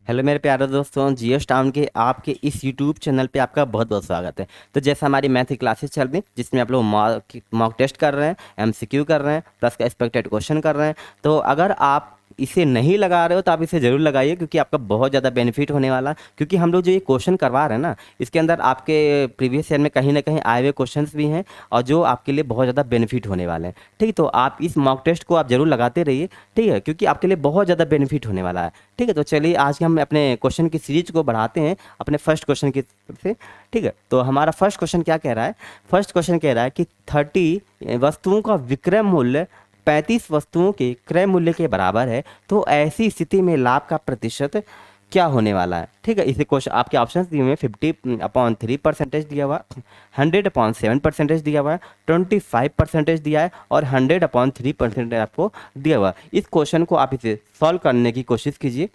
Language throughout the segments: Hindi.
हेलो मेरे प्यारे दोस्तों, जीएस टाउन के आपके इस यूट्यूब चैनल पे आपका बहुत बहुत स्वागत है। तो जैसे हमारी मैथ की क्लासेस चल रही हैं जिसमें आप लोग मॉक टेस्ट कर रहे हैं, एमसीक्यू कर रहे हैं, प्लस का एक्सपेक्टेड क्वेश्चन कर रहे हैं। तो अगर आप इसे नहीं लगा रहे हो तो आप इसे ज़रूर लगाइए, क्योंकि आपका बहुत ज़्यादा बेनिफिट होने वाला है। क्योंकि हम लोग जो ये क्वेश्चन करवा रहे हैं ना, इसके अंदर आपके प्रीवियस ईयर में कहीं ना कहीं आए हुए क्वेश्चंस भी हैं और जो आपके लिए बहुत ज़्यादा बेनिफिट होने वाले हैं। ठीक है, तो आप इस मॉक टेस्ट को आप जरूर लगाते रहिए। ठीक है, क्योंकि आपके लिए बहुत ज़्यादा बेनिफिट होने वाला है। ठीक है, तो चलिए आज हम अपने क्वेश्चन की सीरीज को बढ़ाते हैं अपने फर्स्ट क्वेश्चन की तरफ से। ठीक है, तो हमारा फर्स्ट क्वेश्चन क्या कह रहा है? फर्स्ट क्वेश्चन कह रहा है कि 30 वस्तुओं का विक्रय मूल्य 35 वस्तुओं के क्रय मूल्य के बराबर है, तो ऐसी स्थिति में लाभ का प्रतिशत क्या होने वाला है? ठीक है, इसे क्वेश्चन आपके ऑप्शन दिए हुए 50/3% दिया हुआ, 100/7% दिया हुआ है, 25% दिया है और 100/3% आपको दिया हुआ है। इस क्वेश्चन को आप इसे सॉल्व करने की कोशिश कीजिए।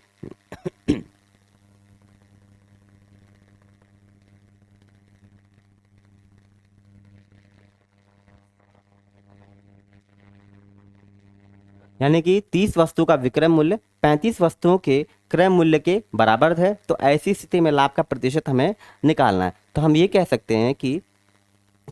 यानी कि 30 वस्तु का विक्रय मूल्य 35 वस्तुओं के क्रय मूल्य के बराबर है, तो ऐसी स्थिति में लाभ का प्रतिशत हमें निकालना है। तो हम ये कह सकते हैं कि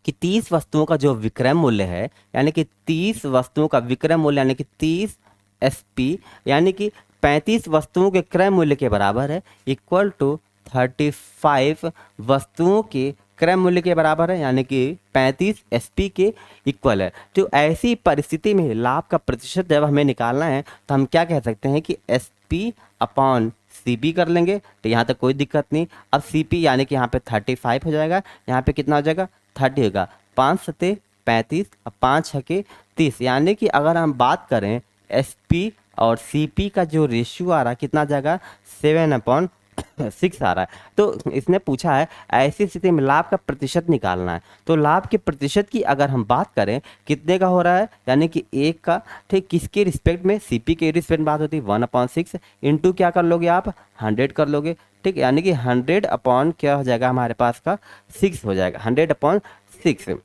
30 वस्तुओं का जो विक्रय मूल्य है, यानी कि 30 वस्तुओं का विक्रय मूल्य यानी कि 30 एसपी, यानी कि 35 वस्तुओं के क्रय मूल्य के बराबर है, इक्वल टू 35 वस्तुओं के क्रय मूल्य के बराबर है, यानी कि 35 एसपी के इक्वल है। तो ऐसी परिस्थिति में लाभ का प्रतिशत जब हमें निकालना है तो हम क्या कह सकते हैं कि एसपी अपॉन सीपी कर लेंगे। तो यहाँ तक कोई दिक्कत नहीं। अब सीपी यानी कि यहाँ पे 35 हो जाएगा, यहाँ पे कितना हो जाएगा 30 होगा, 5 सते 35 और 5 छके 30। यानी कि अगर हम बात करें एसपी और सीपी का जो रेशियो आ रहा है कितना आ जाएगा 7/6 आ रहा है। तो इसने पूछा है ऐसी स्थिति में लाभ का प्रतिशत निकालना है। तो लाभ के प्रतिशत की अगर हम बात करें कितने का हो रहा है, यानी कि एक का, ठीक, किसके रिस्पेक्ट में? सीपी के रिस्पेक्ट में बात होती है 1/6 इंटू क्या कर लोगे आप 100 कर लोगे। ठीक, यानी कि 100 अपॉन क्या हो जाएगा हमारे पास का 6 हो जाएगा, 100/6।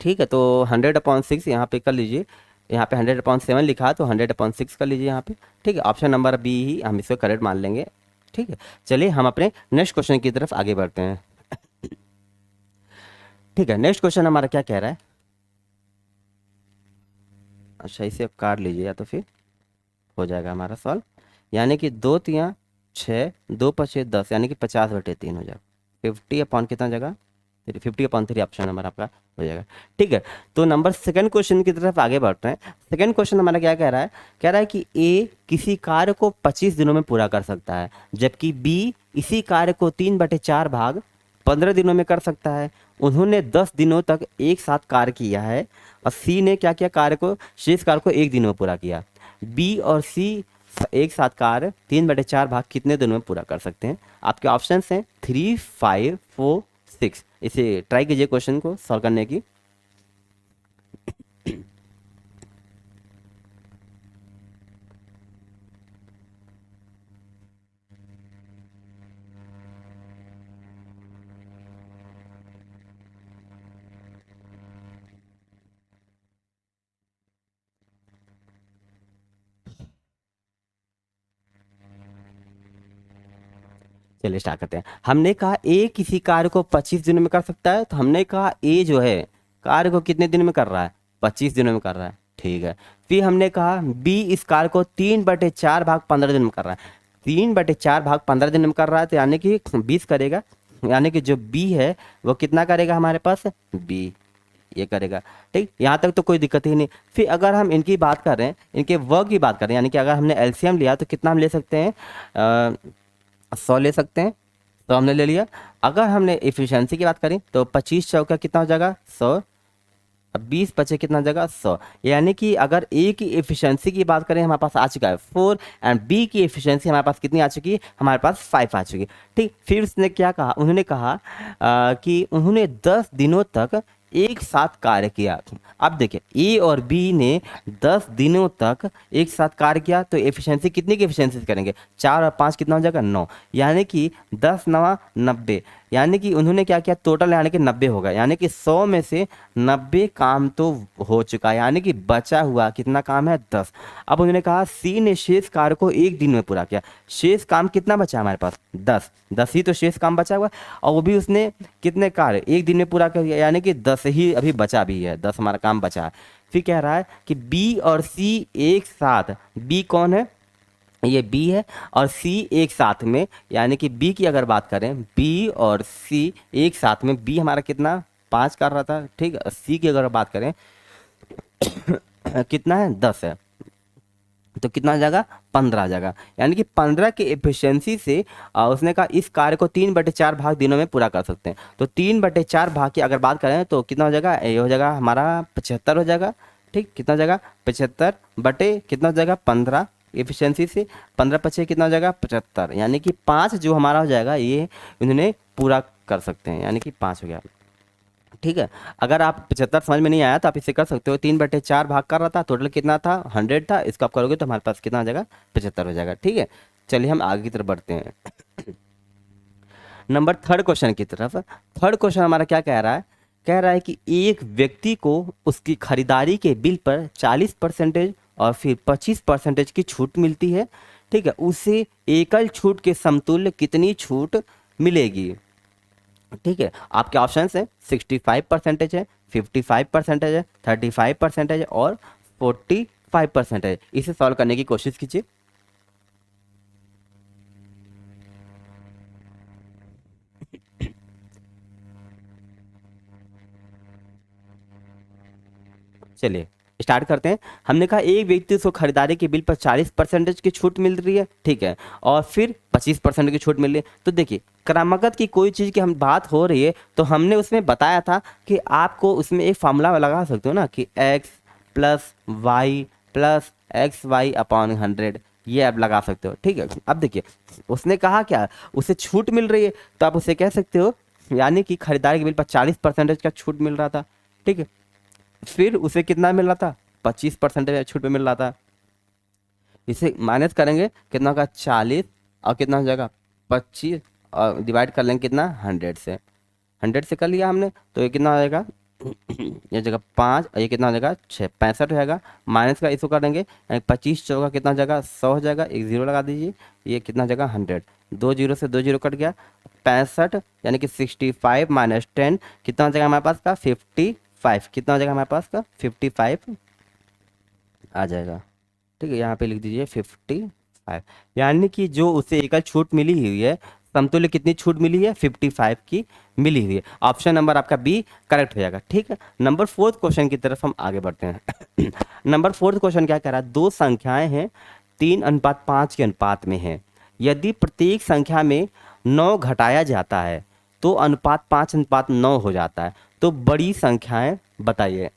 ठीक है, तो 100/6 यहाँ पे कर लीजिए। यहाँ पे 100/7 लिखा है तो 100/6 कर लीजिए यहाँ पे। ठीक है, ऑप्शन नंबर बी ही हम इसको करेक्ट मान लेंगे। ठीक है, चलिए हम अपने नेक्स्ट क्वेश्चन की तरफ आगे बढ़ते हैं। ठीक है, नेक्स्ट क्वेश्चन हमारा क्या कह रहा है? अच्छा, इसे आप काट लीजिए या तो फिर हो जाएगा हमारा सॉल्व। यानी कि 2 तिया 6, 2×5 10, यानी कि 50/3 हो जाएगा। 50 अपॉन कितना जगह 50/3 ऑप्शन नंबर आपका हो जाएगा। ठीक है, तो नंबर सेकंड क्वेश्चन की तरफ आगे बढ़ते हैं। सेकंड क्वेश्चन हमारा क्या कह रहा है? कह रहा है कि ए किसी कार्य को 25 दिनों में पूरा कर सकता है, जबकि बी इसी कार्य को 3/4 भाग 15 दिनों में कर सकता है। उन्होंने 10 दिनों तक एक साथ कार्य किया है और सी ने क्या किया, कार्य को, शेष कार्य को 1 दिन में पूरा किया। बी और सी एक साथ कार्य 3/4 भाग कितने दिनों में पूरा कर सकते हैं? आपके ऑप्शंस हैं 3, 5, 4, 6। इसे ट्राई कीजिए क्वेश्चन को सॉल्व करने की। चलिए स्टार्ट करते हैं। हमने कहा ए किसी कार्य को 25 दिनों में कर सकता है, तो हमने कहा ए जो है कार्य को कितने दिन में कर रहा है? 25 दिनों में कर रहा है। ठीक है, फिर हमने कहा बी इस कार्य को 3/4 भाग 15 दिन में कर रहा है। 3/4 भाग 15 दिन में कर रहा है, तो यानी कि 20 करेगा। यानी कि जो बी है वो कितना करेगा हमारे पास? बी ये करेगा। ठीक, यहाँ तक तो कोई दिक्कत ही नहीं। फिर अगर हम इनकी बात कर रहे हैं, इनके वर्क की बात कर रहे हैं, यानी कि अगर हमने एलसीएम लिया तो कितना हम ले सकते हैं? 100 ले सकते हैं, तो हमने ले लिया। अगर हमने इफिशियंसी की बात करें तो 25 चौका कितना हो जाएगा 100, अब 20 बचे कितना हो जाएगा 100। यानी कि अगर ए की एफिशिएंसी की बात करें हमारे पास आ चुका है 4 एंड बी की एफिशिएंसी हमारे पास कितनी आ चुकी है? हमारे पास 5 आ चुकी है। ठीक, फिर उसने क्या कहा? उन्होंने कहा कि उन्होंने 10 दिनों तक एक साथ कार्य किया। अब देखिए ए और बी ने 10 दिनों तक एक साथ कार्य किया, तो एफिशिएंसी कितनी की एफिशिएंसी करेंगे? 4 और 5 कितना हो जाएगा 9, यानी कि 10 9 90, यानी कि उन्होंने क्या किया, टोटल यानी कि 90 हो गया, यानी कि 100 में से 90 काम तो हो चुका है, यानी कि बचा हुआ कितना काम है, 10। अब उन्होंने कहा सी ने शेष कार्य को एक दिन में पूरा किया। शेष काम कितना बचा है हमारे पास, 10। 10 ही तो शेष काम बचा हुआ है, और वो भी उसने कितने कार्य एक दिन में पूरा कर दिया, यानी कि 10 ही अभी बचा भी है, 10 हमारा काम बचा है। फिर कह रहा है कि बी और सी एक साथ, बी कौन है, ये बी है, और सी एक साथ में, यानी कि बी की अगर बात करें, बी और सी एक साथ में, बी हमारा कितना 5 कर रहा था, ठीक है। सी की अगर बात करें कितना है, 10 है, तो कितना आ जाएगा, 15 आ जाएगा। यानी कि 15 के एफिशिएंसी से उसने कहा इस कार्य को 3/4 भाग दिनों में पूरा कर सकते हैं। तो 3/4 भाग की अगर बात करें तो कितना हो जाएगा, ये हो जाएगा हमारा 75 हो जाएगा, ठीक। कितना हो जाएगा, 75 बटे कितना हो जाएगा, 15 एफिशिएंसी से, 15 पचे कितना हो जाएगा, 75, यानी कि 5 जो हमारा हो जाएगा ये इन्होंने पूरा कर सकते हैं, यानी कि 5 हो गया, ठीक है। अगर आप 75 समझ में नहीं आया तो आप इसे कर सकते हो, 3/4 भाग कर रहा था, टोटल कितना था, 100 था, इसको आप करोगे तो हमारे पास कितना आ जाएगा, 75 हो जाएगा, ठीक है। चलिए हम आगे की तरफ बढ़ते हैं नंबर थर्ड क्वेश्चन की तरफ। थर्ड क्वेश्चन हमारा क्या कह रहा है, कह रहा है कि एक व्यक्ति को उसकी खरीदारी के बिल पर 40% और फिर 25% की छूट मिलती है, ठीक है। उसे एकल छूट के समतुल्य कितनी छूट मिलेगी, ठीक है। आपके ऑप्शन है 65% है, 55% है, 35% है और 45% है। इसे सॉल्व करने की कोशिश कीजिए। चलिए स्टार्ट करते हैं। हमने कहा एक व्यक्ति को खरीदारी के बिल पर 40% की छूट मिल रही है, ठीक है, और फिर 25% की छूट मिल रही है। तो देखिए क्रमागत की कोई चीज़ की हम बात हो रही है तो हमने उसमें बताया था कि आपको उसमें एक फार्मूला लगा सकते हो ना, कि x plus y plus x y upon 100, ये आप लगा सकते हो, ठीक है। अब देखिए उसने कहा क्या, उसे छूट मिल रही है, तो आप उसे कह सकते हो, यानी कि खरीदारी के बिल पर 40% का छूट मिल रहा था, ठीक है। फिर उसे कितना मिल रहा था, 25% छूट पे मिल रहा था। इसे माइनस करेंगे कितना होगा, 40, और कितना हो जाएगा 25, और डिवाइड कर लेंगे कितना, 100 से। 100 से कर लिया हमने, तो ये कितना हो जाएगा ये जगह 5, और ये कितना हो जाएगा 6, 65 हो जाएगा। माइनस का इसको कर देंगे, यानी 25 चौका कितना हो जाएगा, 100 हो जाएगा, एक जीरो लगा दीजिए, ये कितना हो जाएगा 100, 2 जीरो से 2 जीरो कट गया, 65 यानी कि 65 माइनस 10 कितना हो जाएगा हमारे पास का, 55, कितना हो जाएगा हमारे पास का, 55 आ जाएगा, ठीक है। यहाँ पे लिख दीजिए 55, यानी कि जो उसे एकल छूट मिली हुई है, समतुल्य कितनी छूट मिली है, 55 की मिली हुई है। ऑप्शन नंबर आपका बी करेक्ट हो जाएगा, ठीक है। नंबर फोर्थ क्वेश्चन की तरफ हम आगे बढ़ते हैं नंबर फोर्थ क्वेश्चन क्या कह रहा है, दो संख्याएं हैं 3:5 के अनुपात में है। यदि प्रत्येक संख्या में 9 घटाया जाता है तो अनुपात 5:9 हो जाता है। तो बड़ी संख्याएं बताइए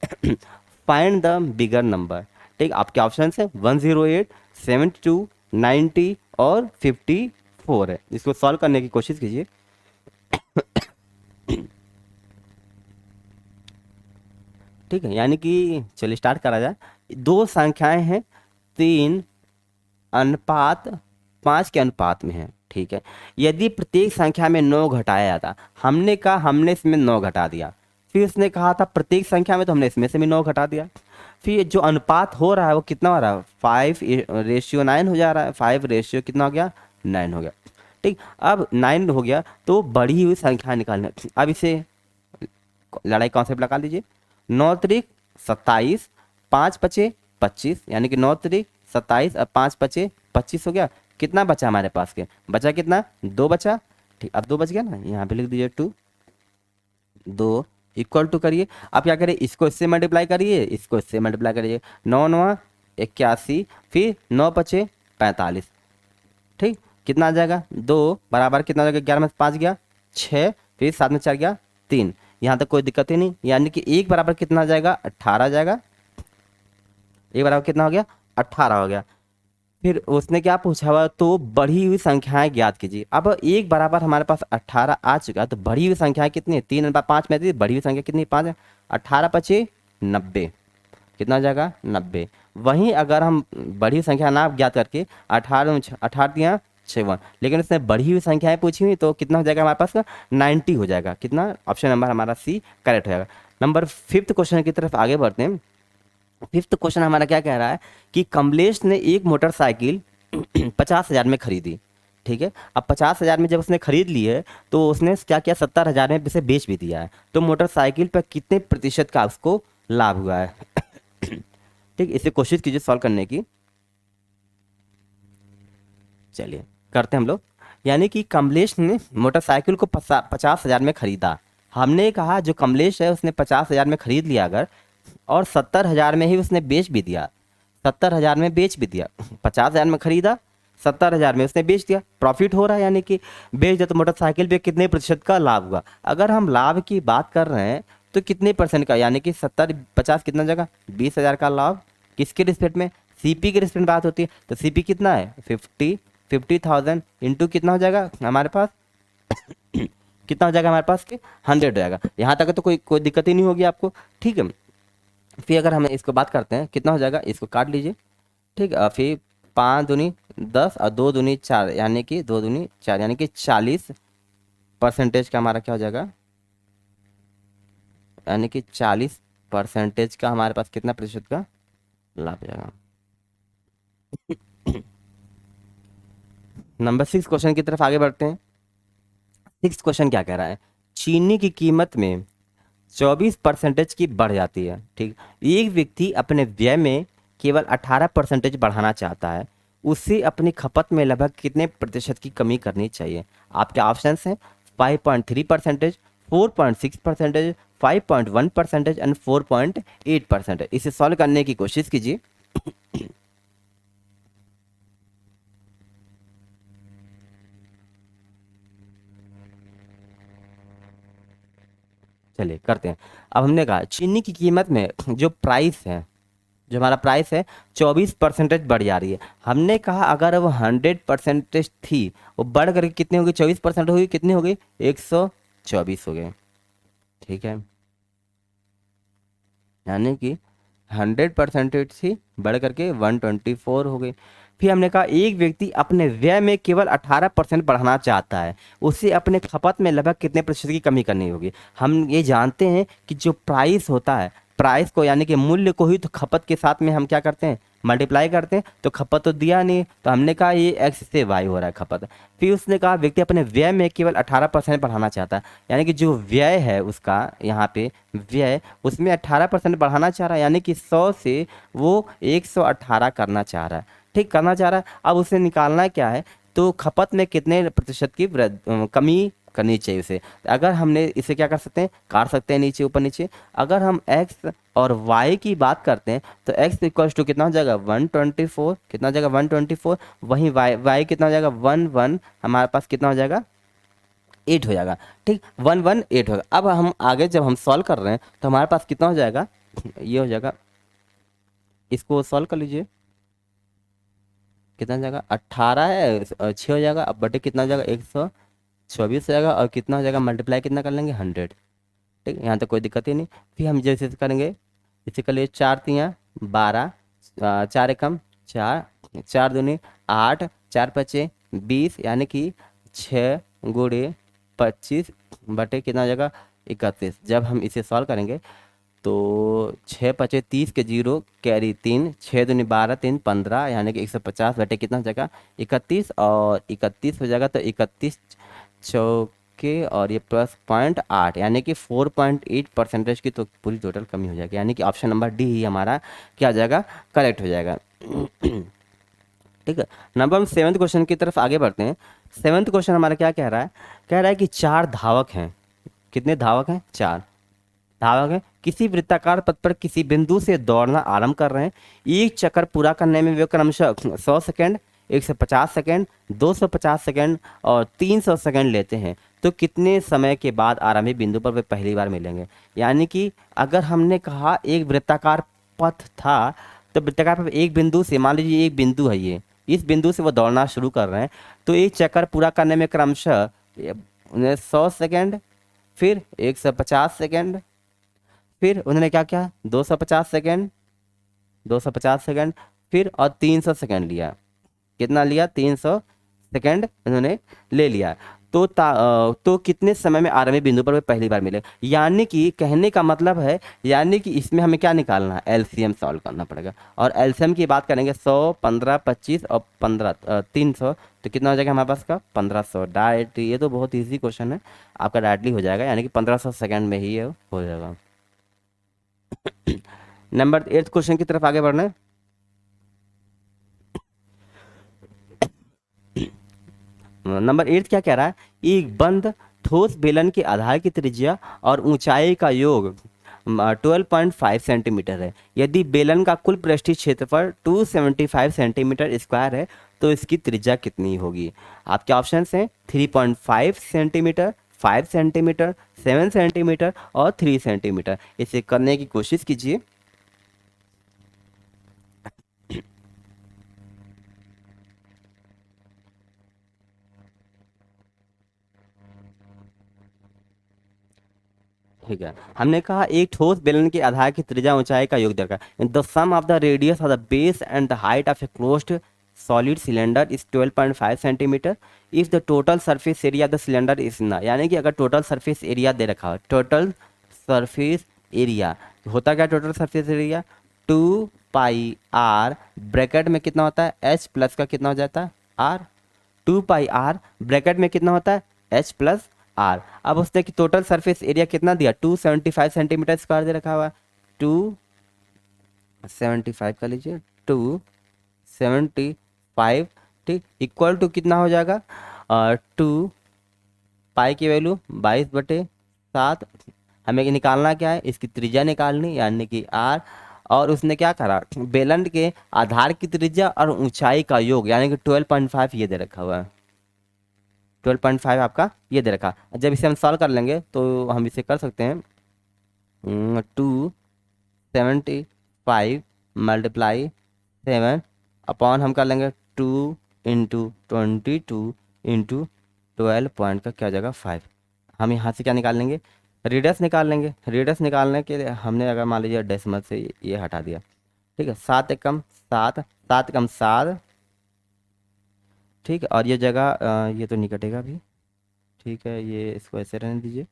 फाइंड द बिगर नंबर, ठीक। आपके ऑप्शन है 108, 72, 90 और 54 है। इसको सॉल्व करने की कोशिश कीजिए ठीक है, यानी कि चलिए स्टार्ट करा जाए। दो संख्याएं हैं 3:5 के अनुपात में है, ठीक है। यदि प्रत्येक संख्या में 9 घटाया जाता, हमने कहा हमने इसमें 9 घटा दिया, फिर उसने कहा था प्रत्येक संख्या में, तो हमने इसमें से भी 9 घटा दिया। फिर जो अनुपात हो रहा है वो कितना हो रहा है, 5:9 हो जा रहा है, 5 रेशियो कितना हो गया, 9 हो गया, ठीक। अब 9 हो गया तो बढ़ी हुई संख्या निकालना। अब इसे लड़ाई कॉन्सेप्ट लगा लीजिए, 9 त्रिक 27, 5 पचे 25, यानी कि 9 त्रिक 27 और 5 पचे 25 हो गया। कितना बचा हमारे पास के, बचा कितना, 2 बचा, ठीक। अब 2 बच गया ना, यहाँ पे लिख दीजिए 2, 2 इक्वल टू करिए। अब क्या करिए, इसको इससे मल्टीप्लाई करिए, इसको इससे मल्टीप्लाई करिए, 9 9 81, फिर 9 पचे 45, ठीक। कितना आ जाएगा, 2 बराबर कितना हो जाएगा, 11 में 5 गया 6, फिर 7 में 4 गया 3, यहाँ तक कोई दिक्कत ही नहीं। यानी कि 1 बराबर कितना आ जाएगा, 18 आ जाएगा। 1 बराबर कितना हो गया, 18 हो गया। फिर उसने क्या पूछा हुआ, तो बढ़ी हुई संख्याएं ज्ञात कीजिए। अब 1 बराबर हमारे पास 18 आ चुका है, तो बढ़ी हुई संख्याएं कितनी है, 3/5 में थी, बढ़ी हुई संख्या कितनी, 5 है। 18 पचे 90, कितना हो जाएगा 90। वहीं अगर हम बड़ी संख्या ना ज्ञात करके 18 18 दिया 51, लेकिन उसने बढ़ी हुई संख्याएं पूछी हुई, तो कितना हो जाएगा हमारे पास का 90 हो जाएगा। कितना, ऑप्शन नंबर हमारा सी करेक्ट हो जाएगा। नंबर फिफ्थ क्वेश्चन की तरफ आगे बढ़ते हैं। फिफ्थ क्वेश्चन हमारा क्या कह रहा है कि कमलेश ने एक मोटरसाइकिल 50,000 में खरीदी। ठीक है, अब 50,000 में जब उसने खरीद ली है तो उसने क्या किया, 70,000 में इसे बेच भी दिया है। तो मोटरसाइकिल पर कितने प्रतिशत का उसको लाभ हुआ है? ठीक, इसे कोशिश कीजिए सॉल्व करने की। चलिए करते हैं हम लोग। यानी कि कमलेश ने मोटरसाइकिल को 50,000 में खरीदा। हमने कहा जो कमलेश है उसने 50,000 में खरीद लिया अगर, और 70,000 में ही उसने बेच भी दिया, 70,000 में बेच भी दिया, 50,000 में खरीदा, 70,000 में उसने बेच दिया, प्रॉफिट हो रहा है। यानी कि बेच दिया तो मोटरसाइकिल पे कितने प्रतिशत का लाभ हुआ? अगर हम लाभ की बात कर रहे हैं तो कितने परसेंट का, यानी कि 70 50 कितना जगह 20,000 का लाभ। किसके रिस्पेक्ट में? सीपी के रिस्पेक्ट में बात होती है। तो सीपी कितना है 50,000 इंटू कितना हो जाएगा हमारे पास कितना हो जाएगा हमारे पास के 100 हो जाएगा। यहाँ तक तो कोई कोई दिक्कत ही नहीं होगी आपको। ठीक है, फिर अगर हम इसको बात करते हैं कितना हो जाएगा, इसको काट लीजिए। ठीक है, फिर 5 दूनी 10 और 2 दूनी 4, यानी कि 2 दूनी 4, यानी कि 40% का हमारा क्या हो जाएगा, यानी कि 40% का हमारे पास कितना प्रतिशत का लाभ हो जाएगा। नंबर 6 क्वेश्चन की तरफ आगे बढ़ते हैं। 6 क्वेश्चन क्या कह रहा है, चीनी की कीमत में 24% की बढ़ जाती है। ठीक, एक व्यक्ति अपने व्यय में केवल 18% बढ़ाना चाहता है, उसे अपनी खपत में लगभग कितने प्रतिशत की कमी करनी चाहिए? आपके ऑप्शंस हैं 5.3%, 4.6%, 5.1% एंड 4.8%। इसे सॉल्व करने की कोशिश कीजिए। चलिए करते हैं। अब हमने कहा चीनी की कीमत में जो प्राइस है, जो हमारा प्राइस है 24% बढ़ जा रही है। हमने कहा अगर वो 100% थी, वो बढ़ करके कितनी होगी, 24% होगी, कितनी हो गई 124 हो गए। ठीक है, यानी कि 100% थी, बढ़ करके 124 हो गई। फिर हमने कहा एक व्यक्ति अपने व्यय में केवल 18% बढ़ाना चाहता है, उसे अपने खपत में लगभग कितने प्रतिशत की कमी करनी होगी? हम ये जानते हैं कि जो प्राइस होता है, प्राइस को यानी कि मूल्य को ही तो खपत के साथ में हम क्या करते हैं, मल्टीप्लाई करते हैं। तो खपत तो दिया नहीं, तो हमने कहा ये एक्स से वाई हो रहा है खपत। फिर उसने कहा व्यक्ति अपने व्यय में केवल 18% बढ़ाना चाहता है, यानी कि जो व्यय है उसका यहाँ पे व्यय, उसमें 18% बढ़ाना चाह रहा है, यानी कि 100 से वो 118 करना चाह रहा है। ठीक, करना चाह रहा है। अब उसे निकालना क्या है, तो खपत में कितने प्रतिशत की कमी करनी चाहिए उसे। अगर हमने इसे क्या कर सकते हैं, काट सकते हैं नीचे ऊपर नीचे। अगर हम x और y की बात करते हैं तो x इक्वल्स टू कितना हो जाएगा 124, कितना हो जाएगा 124। वहीं y कितना हो जाएगा 11, हमारे पास कितना हो जाएगा 8 हो जाएगा। ठीक, 118 होगा। अब हम आगे जब हम सॉल्व कर रहे हैं तो हमारे पास कितना हो जाएगा, ये हो जाएगा, इसको सॉल्व कर लीजिए। कितना हो जाएगा 18 है, 6 हो जाएगा। अब बटे कितना हो जाएगा 124 हो जाएगा, और कितना हो जाएगा मल्टीप्लाई कितना कर लेंगे 100। ठीक, यहाँ तक कोई दिक्कत ही नहीं। फिर हम जैसे करेंगे, इसे कर लिए 4 तियाँ 12, 4 एकम 4, 4 दूनी 8, 4 पचे 20, यानी कि 6 गुणे 25 बटे कितना हो जाएगा 31। जब हम इसे सॉल्व करेंगे तो 6 पचे 30 के 0 कैरी 3, 6 दूनी 12, 3 15, यानी कि 150 बटे कितना हो जाएगा 31, और 31 हो जाएगा। तो 31 चौके और ये प्लस 0.8, यानी कि 4.8% की तो पूरी टोटल कमी हो जाएगी। यानी कि ऑप्शन नंबर डी ही हमारा क्या हो जाएगा, करेक्ट हो जाएगा। ठीक है, नंबर हम 7th क्वेश्चन की तरफ आगे बढ़ते हैं। 7th क्वेश्चन हमारा क्या कह रहा है, कह रहा है कि 4 धावक हैं। कितने धावक हैं, 4 धावक हैं, किसी वृत्ताकार पथ पर किसी बिंदु से दौड़ना आरंभ कर रहे हैं। एक चक्कर पूरा करने में वे क्रमशः 100 सेकेंड, 150 सेकेंड, 250 सेकेंड और 300 सेकेंड लेते हैं। तो कितने समय के बाद आरंभिक बिंदु पर वे पहली बार मिलेंगे? यानी कि अगर हमने कहा एक वृत्ताकार पथ था, तो वृत्ताकार पथ एक बिंदु से, मान लीजिए एक बिंदु है ये, इस बिंदु से वो दौड़ना शुरू कर रहे हैं, तो एक चक्कर पूरा करने में क्रमशः 100 सेकेंड, फिर 150 सेकेंड, फिर उन्होंने क्या किया 250 सेकेंड, 250 सेकेंड, फिर और 300 सेकेंड लिया। कितना लिया 300 सेकंड इन्होंने ले लिया। तो कितने समय में आरंभिक बिंदु पर वे पहली बार मिले, यानी कि कहने का मतलब है, यानी कि इसमें हमें क्या निकालना है, एलसीएम सॉल्व करना पड़ेगा। और एलसीएम की बात करेंगे 100, 15, 25 और 15, 300, तो कितना हो जाएगा हमारे पास का 1500 डायरेक्ट। ये तो बहुत इजी क्वेश्चन है, आपका डायरेक्टली हो जाएगा, यानी कि 1500 सेकंड में ही ये हो जाएगा। नंबर 8 क्वेश्चन की तरफ आगे बढ़ना है। नंबर 8 क्या कह रहा है, एक बंद ठोस बेलन के आधार की त्रिज्या और ऊंचाई का योग 12.5 सेंटीमीटर है। यदि बेलन का कुल पृष्ठीय क्षेत्रफल 275 सेंटीमीटर स्क्वायर है तो इसकी त्रिज्या कितनी होगी। आपके ऑप्शन हैं 3.5 सेंटीमीटर, 5 सेंटीमीटर, 7 सेंटीमीटर और 3 सेंटीमीटर। इसे करने की कोशिश कीजिए। ठीक है, हमने कहा एक ठोस बेलन के आधार की त्रिज्या ऊंचाई का योग देखा, the sum of the radius of the base and the height of a closed solid cylinder is 12.5 centimetre if the total surface area of the cylinder is ना, यानी कि अगर टोटल सरफेस एरिया दे रखा हो, टोटल सरफेस एरिया होता क्या, total surface area 2 pi r bracket में कितना होता है एच प्लस का कितना हो जाता है आर, 2 पाई आर ब्रैकेट में कितना होता है एच प्लस आर। अब उसने कि टोटल सरफेस एरिया कितना दिया 275 सेंटीमीटर स्क्वायर दे रखा हुआ है, 275 कर लीजिए, 275, ठीक, इक्वल टू कितना हो जाएगा 2 पाई की वैल्यू 22/7। हमें निकालना क्या है, इसकी त्रिज्या निकालनी, यानी कि आर। और उसने क्या करा, बेलन के आधार की त्रिज्या और ऊंचाई का योग यानी कि 12.5 ये दे रखा हुआ है, 12.5 आपका ये दे रखा। जब इसे हम सॉल्व कर लेंगे तो हम इसे कर सकते हैं 275 मल्टीप्लाई 7 अपॉन हम कर लेंगे 2 × 22 × 12 पॉइंट का क्या हो जाएगा 5। हम यहाँ से क्या निकाल लेंगे, रेडियस निकाल लेंगे। रेडियस निकालने के लिए हमने अगर मान लीजिए डेसिमल से ये हटा दिया, ठीक है, 7 एकम 7, 7 एकम 7, ठीक है। और ये जगह ये तो नहीं कटेगा भी, ठीक है, ये इसको ऐसे रहने दीजिए।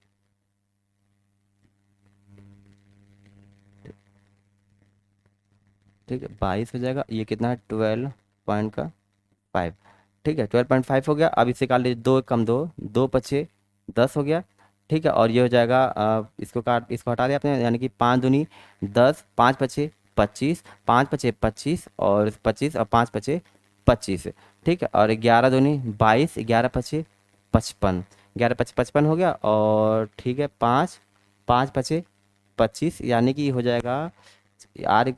ठीक है, 22 हो जाएगा, ये कितना है 12.5, ठीक है, 12.5 हो गया। अब इसे काट लीजिए, 2 कम 2, 2 × 5 = 10 हो गया, ठीक है। और ये हो जाएगा इसको हटा दिया आपने, यानी कि 5 दूनी 10, 5 × 5 = 25, 5 × 5 = 25 और 25 और 5 × 5 = 25, ठीक है। और 11 दूनी 22, 11 × 5 = 55, 11 × 5 = 55 हो गया। और ठीक है 5, 5 × 5 = 25, यानी कि हो जाएगा R ये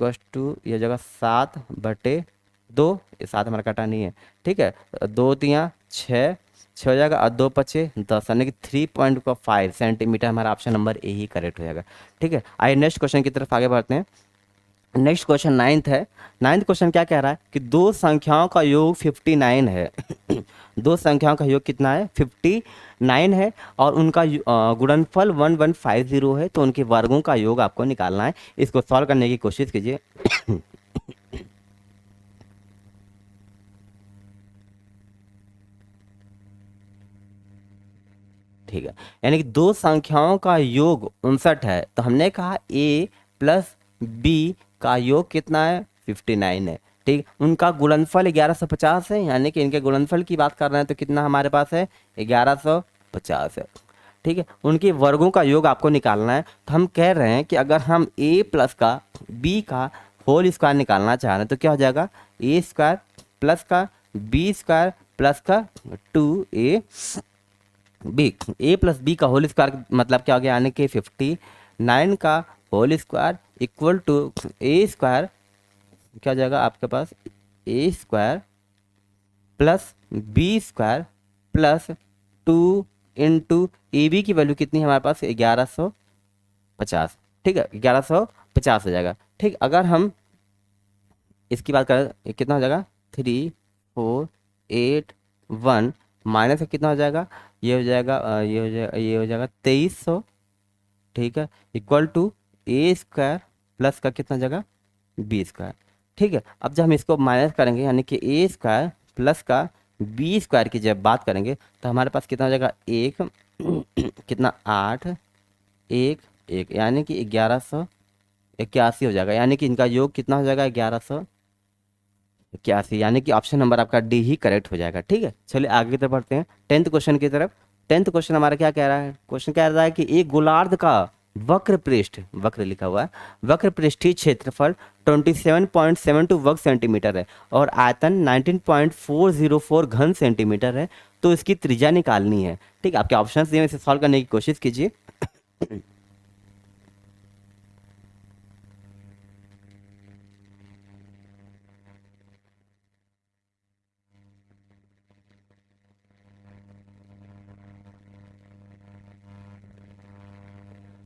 हो जाएगा 7/2, ये 7 हमारा कटा नहीं है, ठीक है। 2 × 3 = 6, 6 हो जाएगा और 2 × 5 = 10, यानी कि 3.5 सेंटीमीटर हमारा option number A he correct हो जाएगा, ठीक है। आइए नेक्स्ट क्वेश्चन की तरफ आगे बढ़ते हैं। नेक्स्ट क्वेश्चन 9th है। 9th क्वेश्चन क्या कह रहा है कि दो संख्याओं का योग 59 है। दो संख्याओं का योग कितना है 59 है और उनका गुणनफल 1150 है, तो उनके वर्गों का योग आपको निकालना है। इसको सॉल्व करने की कोशिश कीजिए। ठीक है, यानी कि दो संख्याओं का योग 59 है, तो हमने कहा a प्लस b का योग कितना है 59 है, ठीक। उनका गुणनफल 1150 है, यानी कि इनके गुणनफल की बात कर रहे हैं तो कितना हमारे पास है 1150 है, ठीक है। उनके वर्गों का योग आपको निकालना है, तो हम कह रहे हैं कि अगर हम a प्लस का b का होल स्क्वायर निकालना चाह रहे हैं तो क्या हो जाएगा a² प्लस का b² प्लस का 2ab, a प्लस बी का होल स्क्वायर मतलब क्या हो गया, यानी कि 59 का whole square equal to a² क्या हो जाएगा आपके पास a² plus b² plus 2 × ab की वैल्यू कितनी है हमारे पास 1150, ठीक है, 1150 हो जाएगा, ठीक। अगर हम इसकी बात करें कितना हो जाएगा 3481 माइनस कितना हो जाएगा, ये हो जाएगा 2300, ठीक है, इक्वल टू a² प्लस का कितना हो जाएगा b², ठीक है। अब जब हम इसको माइनस करेंगे यानी कि a² प्लस का बी स्क्वायर की जब बात करेंगे तो हमारे पास कितना हो जाएगा, एक कितना 8 एक एक, यानी कि 1181 हो जाएगा, यानी कि इनका योग कितना हो जाएगा, 1181, यानी कि ऑप्शन नंबर आपका डी ही करेक्ट हो जाएगा। ठीक है, चलिए आगे की तरफ बढ़ते हैं 10th क्वेश्चन की तरफ। 10th क्वेश्चन हमारा क्या कह रहा है, क्वेश्चन कह रहा है कि एक गोलार्ध का वक्र पृष्ठ, वक्र लिखा हुआ है, वक्र पृष्ठीय क्षेत्रफल 27.72 वर्ग सेंटीमीटर है और आयतन 19.404 घन सेंटीमीटर है, तो इसकी त्रिज्या निकालनी है। ठीक है, आपके ऑप्शन दिए हैं, इसे सॉल्व करने की कोशिश कीजिए।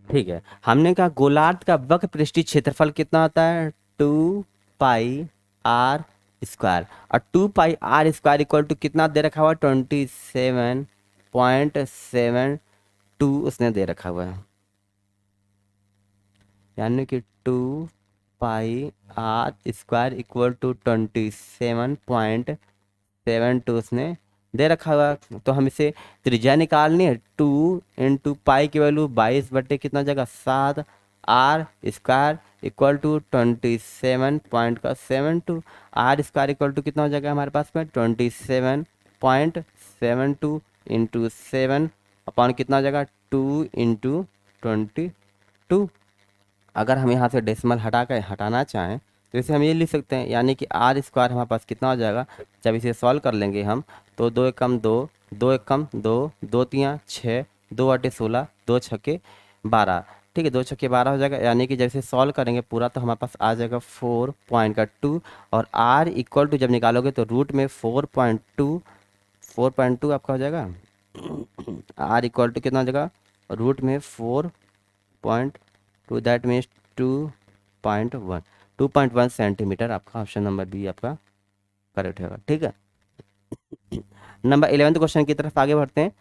ठीक है, हमने कहा गोलार्ध का वक्र पृष्ठीय क्षेत्रफल कितना होता है, 2 पाई आर स्क्वायर, और 2 pi are square equal to कितना दे रखा हुआ है, 27.72 उसने दे रखा हुआ है, यानी कि 2 pi are square equal to 27.72 उसने दे रखा हुआ है। तो हम इसे त्रिज्या निकालनी है, 2 इंटू पाई की वैल्यू 22 बटे कितना हो जाएगा, 7 r square equal to 27.72, r square equal to कितना हो जाएगा हमारे पास में, 27.72 इंटू 7 अपॉन कितना हो जाएगा, 2 इंटू 22। अगर हम यहाँ से डेसिमल हटाना चाहें तो इसे हम ये लिख सकते हैं, यानी कि आर स्क्वायर हमारे पास कितना हो जाएगा, जब इसे सॉल्व कर लेंगे हम तो 2 एकम 2, 2 एकम 2, 2 तियाँ 6, 2 बटे 16, 2 छक्के 12। ठीक है, 2 छक्के 12 हो जाएगा, यानी कि जब इसे सॉल्व करेंगे पूरा तो हमारे पास आ जाएगा 4.2, और आर इक्वल टू जब निकालोगे तो रूट में 4.2 आपका हो जाएगा, आर इक्वल टू कितना हो जाएगा, रूट में 4.2, दैट मीन्स 2.1 सेंटीमीटर, आपका ऑप्शन नंबर बी आपका करेक्ट होगा। ठीक है, नंबर 11th क्वेश्चन की तरफ आगे बढ़ते हैं।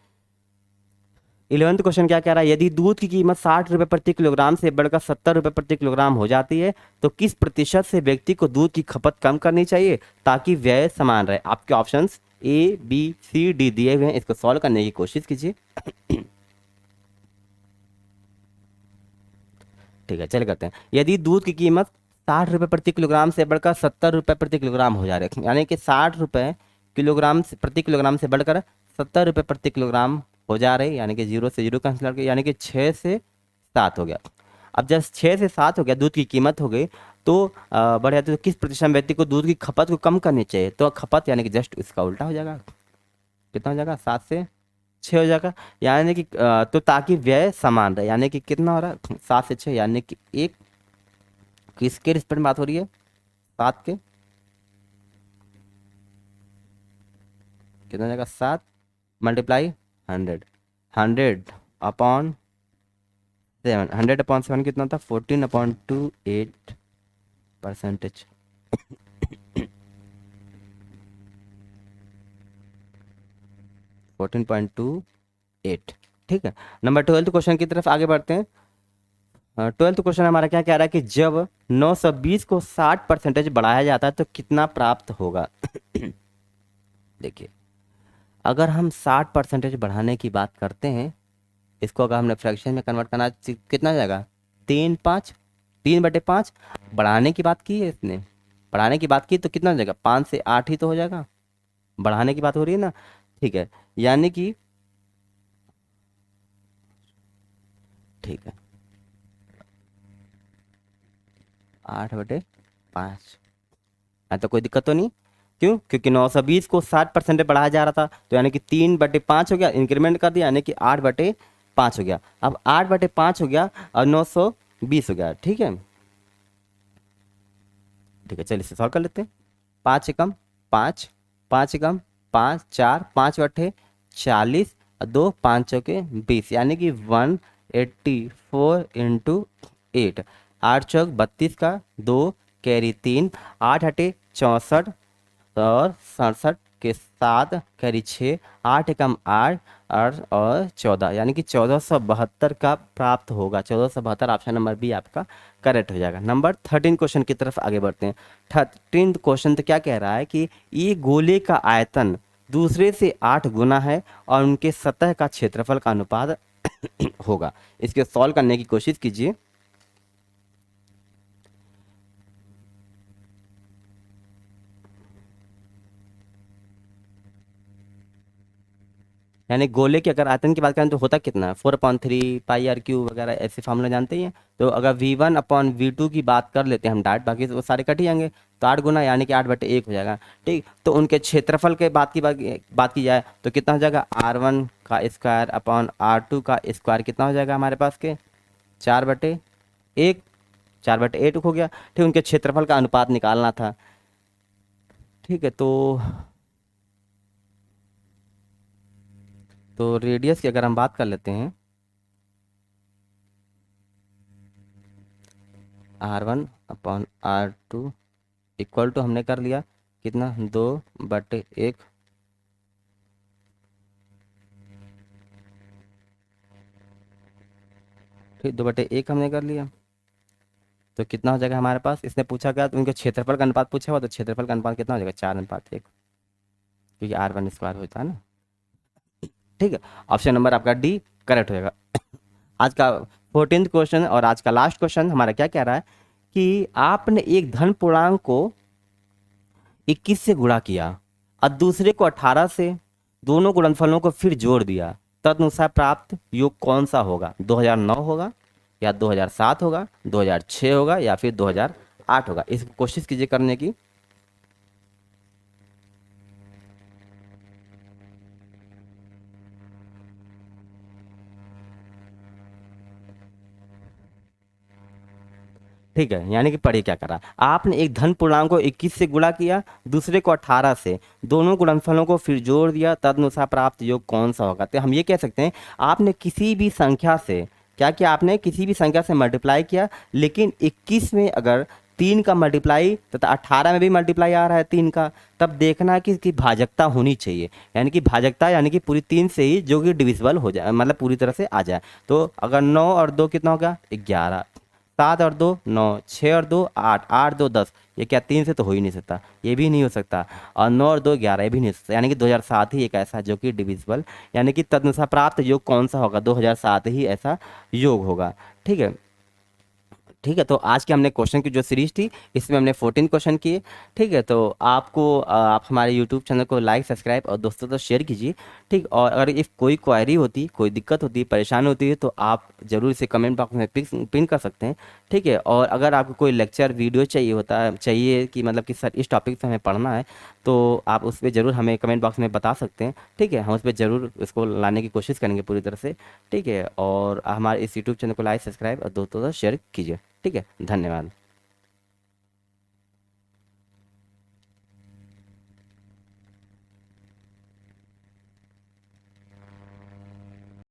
11th क्वेश्चन क्या कह रहा है, यदि दूध की कीमत 60 रुपये प्रति किलोग्राम से बढ़कर 70 रुपये प्रति किलोग्राम हो जाती है तो किस प्रतिशत से व्यक्ति को दूध की खपत कम करनी चाहिए ताकि व्यय समान रहे। आपके options A B C D दिए हुए हैं, इसको सॉल्व करने की कोशिश कीजिए। ठीक है, चलिए करते हैं। यदि दूध की कीमत 60 रुपये प्रति किलोग्राम से बढ़कर 70 रुपये प्रति किलोग्राम हो जा रहे हैं, यानी कि 60 रुपये किलोग्राम से प्रति किलोग्राम से बढ़कर 70 रुपये प्रति किलोग्राम हो जा रहे हैं, यानी कि 0 से 0 कैंसिल करके, यानी कि 6 से 7 हो गया। अब जब 6 से 7 हो गया, दूध की कीमत हो गई, तो बढ़ जाती है, तो किस प्रतिशत व्यक्ति को दूध की खपत को कम करनी चाहिए, तो खपत यानी कि जस्ट इसका उल्टा हो जाएगा, कितना हो जाएगा, 7 से 6 हो जाएगा, यानी कि तो ताकि व्यय समान रहे, यानी कि कितना हो रहा है, 7 से 6, यानी कि एक किसके रिस्पेक्ट में बात हो रही है, 7 के, कितना हो जाएगा, 7 मल्टीप्लाई 100, 100/7, 100/7 कितना था, 14/28%। 14.28। ठीक है, नंबर 12th क्वेश्चन की तरफ आगे बढ़ते हैं। 12th क्वेश्चन हमारा क्या कह रहा है कि जब 920 को 60% बढ़ाया जाता है तो कितना प्राप्त होगा। देखिए, अगर हम 60% बढ़ाने की बात करते हैं, इसको अगर हमने फ्रैक्शन में कन्वर्ट करना कितना जाएगा, 3/5 बढ़ाने की बात की है इसने, बढ़ाने की बात की तो कितना हो जाएगा, 5 से 8 ही तो हो जाएगा, बढ़ाने की बात हो रही है ना। ठीक है, यानी कि ठीक है 8/5, तो कोई दिक्कत तो नहीं, क्यों, क्योंकि 920 को 60% बढ़ाया जा रहा था, तो यानी कि 3/5 हो गया, इंक्रीमेंट कर दिया, यानी कि 8/5 हो गया। अब 8/5 हो गया और 920 हो गया। ठीक है, ठीक है, चलिए इसे सॉल्व कर लेते हैं। 5 एकम 5, 5 एकम 5, 4, 5/40, और 2 5 चौके 20, यानी कि 184 × 8, 8 चौक 32 का, 2 कैरी 3, 8 × 8 = 64, और 67 के साथ कैरी 6, 8 एकम 8 और 14, यानी कि 1472 का प्राप्त होगा। 1472 ऑप्शन नंबर बी आपका करेक्ट हो जाएगा। नंबर 13 क्वेश्चन की तरफ आगे बढ़ते हैं। 13 क्वेश्चन तो क्या कह रहा है कि ये गोले का आयतन दूसरे से 8 गुना है और उनके सतह का क्षेत्रफल का अनुपात होगा। इसके सॉल्व करने की कोशिश कीजिए। यानी गोले के अगर आयतन की बात करें तो होता कितना है, 4/3 पाई r³ वगैरह ऐसे फार्मूला जानते ही हैं। तो अगर V1/V2 की बात कर लेते हैं हम डायरेक्ट, बाकी तो सारे कट ही जाएंगे। तो 8 गुना यानी कि 8/1 हो जाएगा। ठीक, तो उनके क्षेत्रफल के बात की जाए तो कितना हो जाएगा, R1 का स्क्वायर/R2 का स्क्वायर कितना हो जाएगा हमारे पास के 4/1, 4/8 हो गया। ठीक, उनके क्षेत्रफल का अनुपात निकालना था। ठीक है, तो रेडियस की अगर हम बात कर लेते हैं, R1/R2 इक्वल टू हमने कर लिया कितना, 2/1। ठीक, 2/1 हमने कर लिया। तो कितना हो जाएगा हमारे पास, इसने पूछा क्या, तो उनके क्षेत्रफल का अनुपात पूछा हुआ, तो क्षेत्रफल का अनुपात कितना हो जाएगा, 4/1, क्योंकि R1² होता है ना। ठीक है, ऑप्शन नंबर आपका डी करेक्ट हो जाएगा। आज का 14th क्वेश्चन और आज का लास्ट क्वेश्चन हमारा क्या कह रहा है कि आपने एक धन पूर्णांक को 21 से गुणा किया और दूसरे को 18 से, दोनों गुणनफलों को फिर जोड़ दिया, तदनुसार प्राप्त योग कौन सा होगा, 2009 होगा या 2007 होगा, 2006 होगा या फिर 2008 होगा। इसको कोशिश कीजिए करने की। ठीक है, यानी कि पढ़िए क्या करा, आपने एक धन पूर्णांक को 21 से गुणा किया, दूसरे को 18 से, दोनों गुणनफलों को फिर जोड़ दिया, तदनुसार प्राप्त योग कौन सा होगा। तो हम ये कह सकते हैं आपने किसी भी संख्या से क्या किया, आपने किसी भी संख्या से मल्टीप्लाई किया, लेकिन 21 में अगर 3 का मल्टीप्लाई तथा 18 में भी मल्टीप्लाई आ रहा है 3 का, तब देखना है कि इसकी भाजकता होनी चाहिए। यानी कि भाजकता यानी कि पूरी 3 से ही जो कि डिविजिबल हो जाए, मतलब पूरी तरह से आ जाए। तो अगर 9 और 2 कितना हो गया, 11, 7 और 2 9, 6 और 2 8, 8 2 10, ये क्या 3 से तो हो ही नहीं सकता, ये भी नहीं हो सकता, और 9 और 2 11, ये भी नहीं हो सकता। यानी कि 2007 ही एक ऐसा है जो कि डिविजिबल, यानी कि तदनुसार प्राप्त योग कौन सा होगा, 2007 ही ऐसा योग होगा। ठीक है। ठीक है, तो आज की हमने क्वेश्चन की जो सीरीज थी इसमें हमने 14 क्वेश्चन किए। ठीक है, तो आपको आप हमारे यूट्यूब चैनल को लाइक सब्सक्राइब और दोस्तों तो शेयर कीजिए। ठीक, और अगर इफ़ कोई क्वायरी होती, कोई दिक्कत होती, परेशानी होती है, तो आप ज़रूर इसे कमेंट बॉक्स में पिन कर सकते हैं। ठीक है, और अगर आपको कोई लेक्चर वीडियो चाहिए कि मतलब कि सर इस टॉपिक से हमें पढ़ना है, तो आप उस पर ज़रूर हमें कमेंट बॉक्स में बता सकते हैं। ठीक है, हम उस पर ज़रूर इसको लाने की कोशिश करेंगे पूरी तरह से। ठीक है, और हमारे इस यूट्यूब चैनल को लाइक सब्सक्राइब और दोस्तों तो शेयर कीजिए। ठीक है, धन्यवाद।